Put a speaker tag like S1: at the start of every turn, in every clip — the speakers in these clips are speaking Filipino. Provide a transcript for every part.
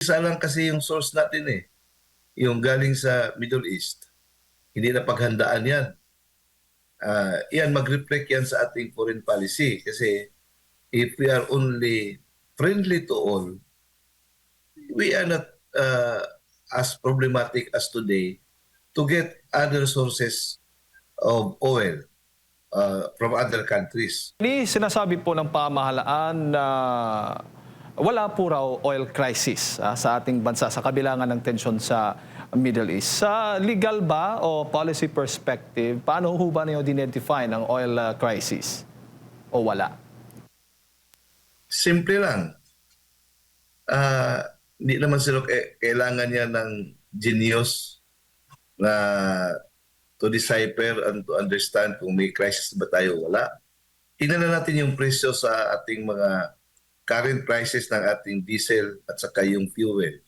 S1: Isa lang kasi yung source natin eh, yung galing sa Middle East. Hindi na paghandaan yan. Yan, mag-reflect yan sa ating foreign policy. Kasi if we are only friendly to all, we are not as problematic as today to get other sources of oil from other countries.
S2: Sinasabi po ng pamahalaan na wala po raw oil crisis sa ating bansa sa kabila nga ng tensyon sa Middle East. Sa legal ba o policy perspective, paano ho ba niyo dinedefine ang oil crisis? O wala?
S1: Simple lang. Hindi naman sila kailangan niya ng genius na to decipher and to understand kung may crisis ba tayo o wala. Tingnan na natin yung presyo sa ating mga current prices ng ating diesel at saka yung fuel.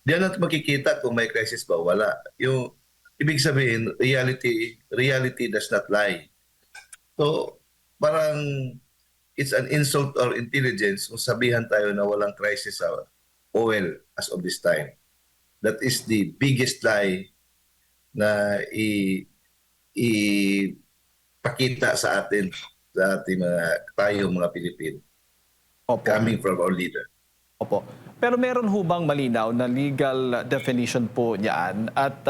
S1: Diyan natin makikita kung may crisis ba o wala. Yung ibig sabihin, reality does not lie. So, parang it's an insult or intelligence kung sabihan tayo na walang crisis sa oil as of this time. That is the biggest lie na ipakita sa atin, sa ating tayong mga Pilipino.
S2: Opo.
S1: Coming from our leader.
S2: Opo. Pero meron ho bang malinaw na legal definition po niyan at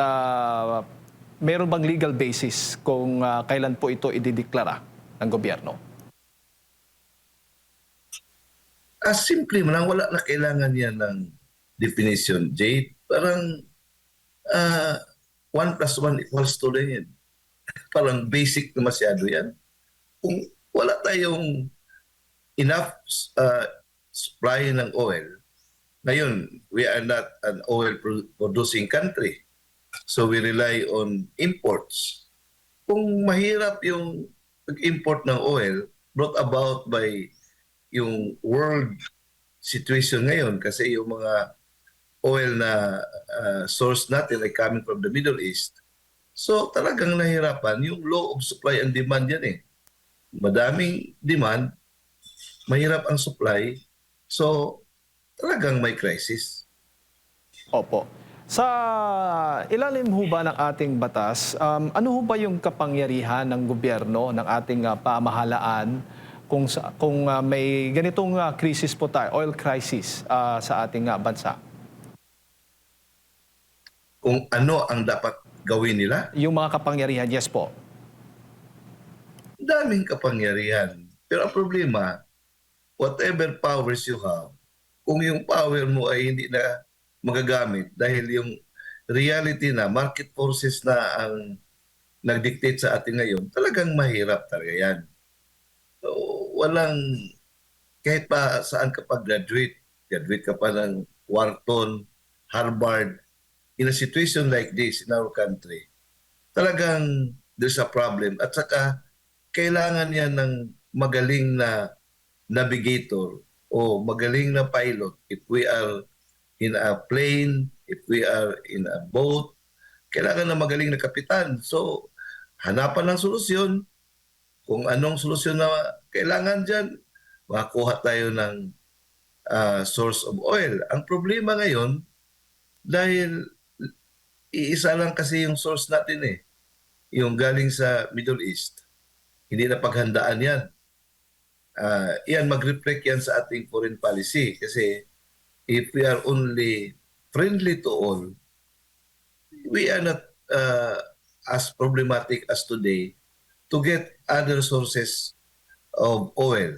S2: meron bang legal basis kung kailan po ito idideklara ng gobyerno?
S1: Simple mo lang, wala na kailangan yan ng definition, Jade. Parang 1 plus 1 equals 2 lang yan. Parang basic na masyado yan. Kung wala tayong enough supply ng oil, ngayon, we are not an oil-producing country. So we rely on imports. Kung mahirap yung pag-import ng oil brought about by yung world situation ngayon kasi yung mga oil na source natin ay coming from the Middle East. So talagang nahirapan yung law of supply and demand yan eh. Madaming demand, mahirap ang supply, so talagang may crisis.
S2: Opo. Sa ilalim ho ba ng ating batas, ano ho ba yung kapangyarihan ng gobyerno, ng ating pamahalaan kung may ganitong krisis po tayo, oil crisis sa ating bansa?
S1: Kung ano ang dapat gawin nila?
S2: Yung mga kapangyarihan, yes po.
S1: Daming kapangyarihan. Pero ang problema, whatever powers you have, kung yung power mo ay hindi na magagamit dahil yung reality na market forces na ang nagdictate sa atin ngayon, talagang mahirap talaga yan. So, kahit pa saan ka graduate ka pa ng Wharton, Harvard, in a situation like this in our country, talagang there's a problem. At saka, kailangan yan ng magaling na navigator o magaling na pilot. If we are in a plane, if we are in a boat, kailangan na magaling na kapitan. So, hanapan ng solusyon. Kung anong solusyon na kailangan dyan, makakuha tayo ng source of oil. Ang problema ngayon, dahil iisa lang kasi yung source natin eh, yung galing sa Middle East. Hindi na paghandaan yan. Yan, mag-reflect yan sa ating foreign policy. Kasi if we are only friendly to all, we are not as problematic as today to get other sources of oil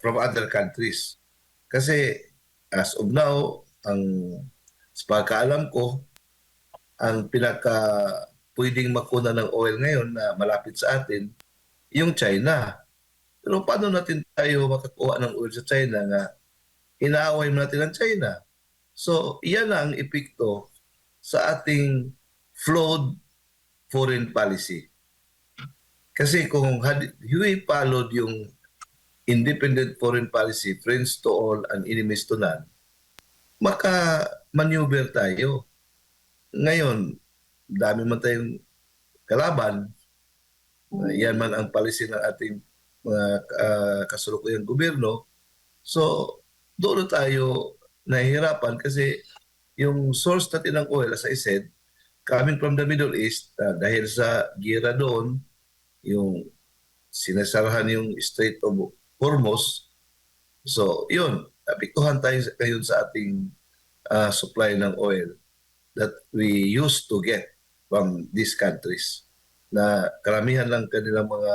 S1: from other countries. Kasi as of now, sa pagkaalam ko, ang pwedeng makuna ng oil ngayon na malapit sa atin, yung China. Pero paano natin tayo makakuha ng oil sa China nga inaaway natin ang China? So, iyan ang epekto sa ating flawed foreign policy. Kasi kung we followed yung independent foreign policy, friends to all and enemies to none, maka-maneuver tayo. Ngayon, dami man tayong kalaban, yan man ang policy ng ating mga kasalukuyang gobyerno. So, doon tayo nahihirapan kasi yung source natin ng oil, as I said, coming from the Middle East, dahil sa gira doon, yung sinasarahan yung Strait of Hormuz. So, yun, apektuhan tayo ngayon sa ating supply ng oil that we used to get from these countries na karamihan ng kanilang mga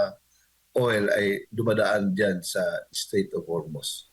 S1: oil ay dumadaan dyan sa Strait of Hormuz.